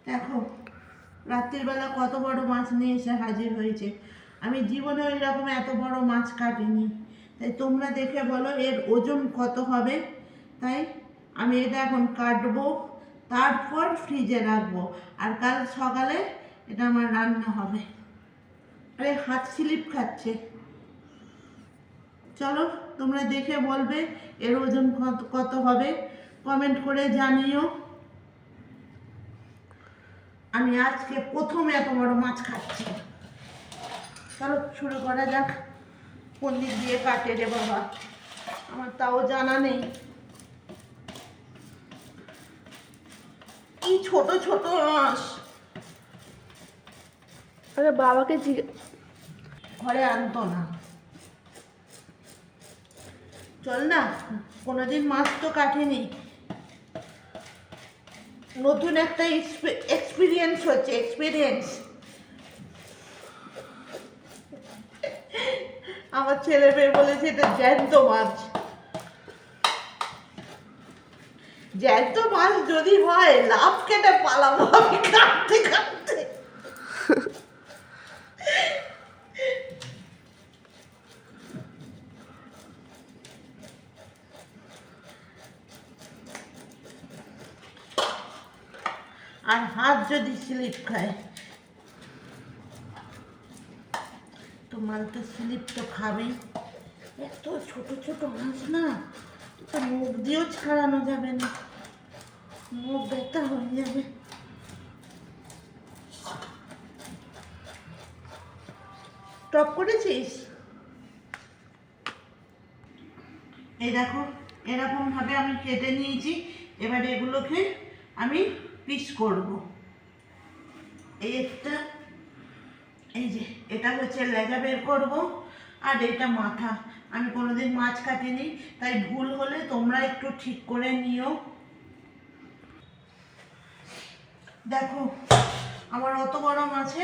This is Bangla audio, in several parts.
দেখো রাত্রিবেলা কত বড় মাছ নিয়ে এসে হাজির হয়েছে। আমি জীবনে ওই রকম এত বড় মাছ কাটিনি। তাই তোমরা দেখে বলো এর ওজন কত হবে। তাই আমি এটা এখন কাটবো, তারপর ফ্রিজে রাখবো, আর কাল সকালে এটা আমার রান্না হবে। আরে হাত স্লিপ খাচ্ছে। চলো তোমরা দেখে বলবে এর ওজন কত হবে, কমেন্ট করে জানিও। আমি আজকে প্রথম এত বড় মাছ খাচ্ছি। চলো শুরু করা যাক। কোন দিক দিয়ে কাটে রে বাবা, আমার তাও জানা নেই। কি ছোট ছোট মাছ। আরে বাবাকে ঘরে আনতো না। চল না, কোনোদিন মাছ তো কাটেনি, নতুন একটা এক্সপিরিয়েন্স হচ্ছে, এক্সপিরিয়েন্স। আমার ছেলে মেয়ে বলেছে এটা জ্যান্ত মাছ। জ্যান্ত মাছ যদি হয় লাভ কেটে পালাবো আমি কাটতে কাটতে। আর হাত যদি স্লিপ খায় তো মাল তো স্লিপ তো খাবেই। এত ছোট ছোট মাছ না, তো মুখ দিয়েও ছাড়ানো যাবে না, মুখ ব্যথা হয়ে যাবে। টপ করেছিস? এই দেখো এরকম ভাবে আমি কেটে নিয়েছি। এবার এগুলোকে আমি পিস করব। এই একটা, এই যে এটা হচ্ছে লেজা বের করব, আর এটা মাথা। আমি কোনোদিন মাছ কাটিনি, তাই ভুল হলে তোমরা একটু ঠিক করে নিও। দেখো আমার অত বড় মাছে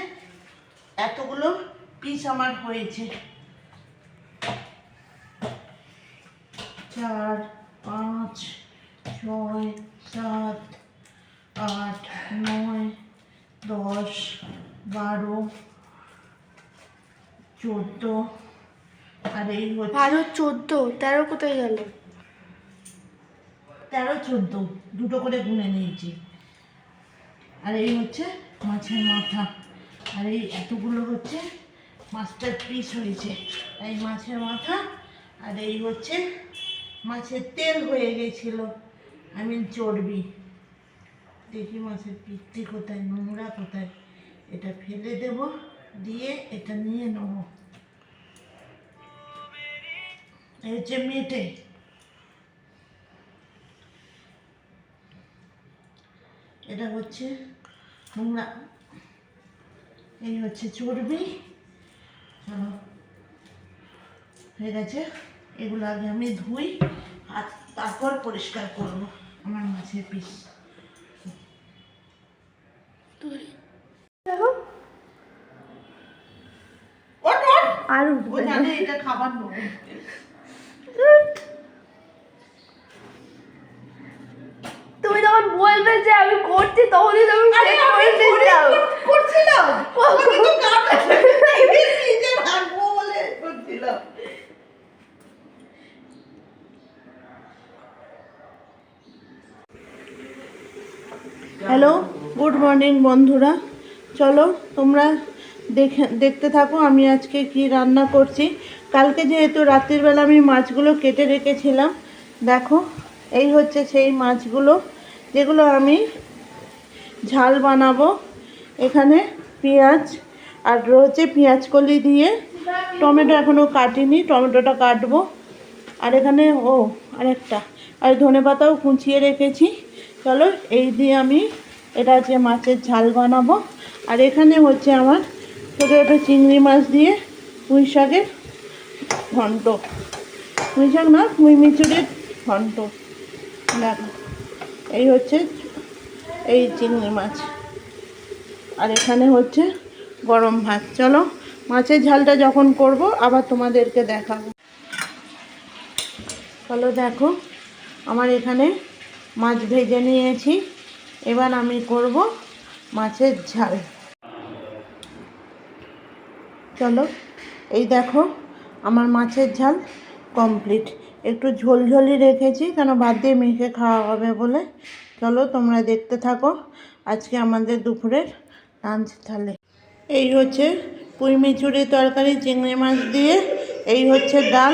এতগুলো পিস আমার হয়েছে। 4, 5, 6, 7, 8, 9, 10, 12, 14, আর এই হচ্ছে 12, 14, 13 কোথায় গেল? 13, 14 দুটো করে গুনে নিয়েছি। আর এই হচ্ছে মাছের মাথা, আর এই এতগুলো হচ্ছে মাছটার পিস হয়েছে। এই মাছের মাথা, আর এই হচ্ছে মাছের তেল হয়ে গেছিল, চর্বি। দেখি মাছের পিঠটি কোথায়, নোংরা কোথায়, এটা ফেলে দেব, দিয়ে এটা নিয়ে নেব। এই হচ্ছে মেটে, এটা হচ্ছে নোংরা, এই হচ্ছে চর্বি। চলো হয়ে গেছে, এগুলো আগে আমি ধুই আর তারপর পরিষ্কার করব আমার মাছের পিস। আর ও জানে এটা খাবার নেবো। তুমি যখন বলবে যে আমি করছি তখনই তুমি চেক করে দিতে যাও। করছিলাম আমি তো কাটা নিজে ভাগবো বলে করছিলাম। হ্যালো, গুড মর্নিং বন্ধুরা। চলো তোমরা দেখতে থাকো আমি আজকে কি রান্না করছি। কালকে যেহেতু রাত্রিবেলা আমি মাছগুলো কেটে রেখেছিলাম, দেখো এই হচ্ছে সেই মাছগুলো যেগুলো আমি ঝাল বানাবো। এখানে পেঁয়াজ আর রয়েছে পেঁয়াজ কলি দিয়ে, টমেটো এখনও কাটিনি, টমেটোটা কাটবো। আর এখানে আরেকটা আর ধনেপাতাও কুচিয়ে রেখেছি। চলো এই দিয়ে আমি এটা হচ্ছে মাছের ঝাল বানাবো। আর এখানে হচ্ছে আমার ছোটো ছোটো চিংড়ি মাছ দিয়ে পুঁই শাকের ঘন্ট, পুঁই শাক না পুঁই মিচুরির ঘন্ট। দেখো এই হচ্ছে এই চিংড়ি মাছ, আর এখানে হচ্ছে গরম ভাত। চলো মাছের ঝালটা যখন করব আবার তোমাদেরকে দেখাবো। চলো দেখো আমার এখানে মাছ ভেজে নিয়েছি। এবার আমি করব মাছের ঝাল। চলো, এই দেখো আমার মাছের ঝাল কমপ্লিট। একটু ঝোলঝোলই রেখেছি, কেন ভাত দিয়ে মেখে খাওয়া হবে বলে। চলো তোমরা দেখতে থাকো আজকে আমাদের দুপুরের লাঞ্চ থালে। এই হচ্ছে পুঁই মিচুরি তরকারি চিংড়ি মাছ দিয়ে, এই হচ্ছে ডাল,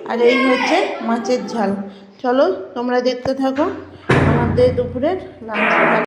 আর এই হচ্ছে মাছের ঝাল। চলো তোমরা দেখতে থাকো আমাদের দুপুরের লাঞ্চ থালে।